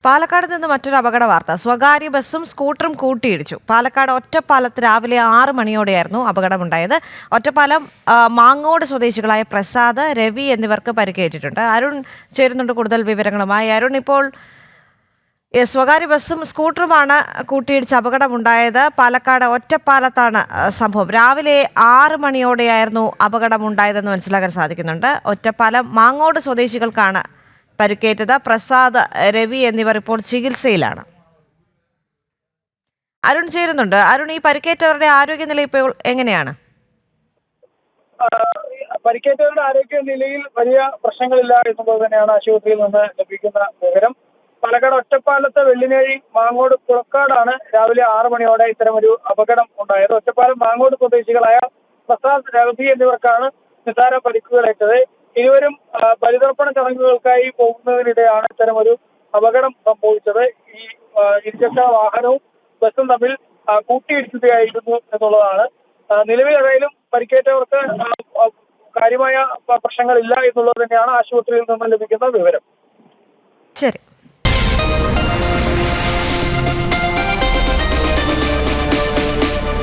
പാലക്കാട് നിന്ന് മറ്റൊരു അപകട വാർത്ത. സ്വകാര്യ ബസ്സും സ്കൂട്ടറും കൂട്ടിയിടിച്ചു. പാലക്കാട് ഒറ്റപ്പാലത്ത് രാവിലെ 6 മണിയോടെയായിരുന്നു അപകടമുണ്ടായത്. ഒറ്റപ്പാലം മാങ്ങോട് സ്വദേശികളായ പ്രസാദ്, രവി എന്നിവർക്ക് പരിക്കേറ്റിട്ടുണ്ട്. അരുൺ ചേരുന്നുണ്ട് കൂടുതൽ വിവരങ്ങളുമായി. അരുൺ, ഇപ്പോൾ സ്വകാര്യ ബസ്സും സ്കൂട്ടറുമാണ് കൂട്ടിയിടിച്ച് അപകടമുണ്ടായത്. പാലക്കാട് ഒറ്റപ്പാലത്താണ് സംഭവം. രാവിലെ 6 മണിയോടെയായിരുന്നു അപകടമുണ്ടായതെന്ന് മനസ്സിലാക്കാൻ സാധിക്കുന്നുണ്ട്. ഒറ്റപ്പാലം മാങ്ങോട് സ്വദേശികൾക്കാണ് പരിക്കേറ്റത്. പ്രസാദ്, രവി എന്നിവർ ഇപ്പോൾ ചികിത്സയിലാണ്. അരുൺ ചേരുന്നുണ്ട്. അരുൺ, ഈ പരിക്കേറ്റവരുടെ ആരോഗ്യനില ഇപ്പോൾ എങ്ങനെയാണ്? പരിക്കേറ്റവരുടെ ആരോഗ്യനിലയിൽ വലിയ പ്രശ്നങ്ങളില്ല എന്നുള്ളത് തന്നെയാണ് ആശുപത്രിയിൽ നിന്ന് ലഭിക്കുന്ന വിവരം. പാലക്കാട് ഒറ്റപ്പാലത്ത് വെള്ളിനേഴി മാങ്ങോട് പുറക്കാടാണ് രാവിലെ 6 മണിയോടെ ഇത്തരമൊരു അപകടം ഉണ്ടായത്. ഒറ്റപ്പാലം മാങ്ങോട് സ്വദേശികളായ പ്രസാദ്, രവി എന്നിവർക്കാണ് നിസ്സാര പരിക്കുകളേറ്റത്. ഇരുവരും ബലിതർപ്പണ ചടങ്ങുകൾക്കായി പോകുന്നതിനിടെയാണ് ഇത്തരമൊരു അപകടം സംഭവിച്ചത്. ഈ ഇരുചക്ര വാഹനവും ബസ്സും തമ്മിൽ കൂട്ടിയിടിക്കുകയായിരുന്നു എന്നുള്ളതാണ്. നിലവിൽ ഏതായാലും പരിക്കേറ്റവർക്ക് കാര്യമായ പ്രശ്നങ്ങളില്ല എന്നുള്ളത് തന്നെയാണ് ആശുപത്രിയിൽ നിന്ന് ലഭിക്കുന്ന വിവരം. ശരി.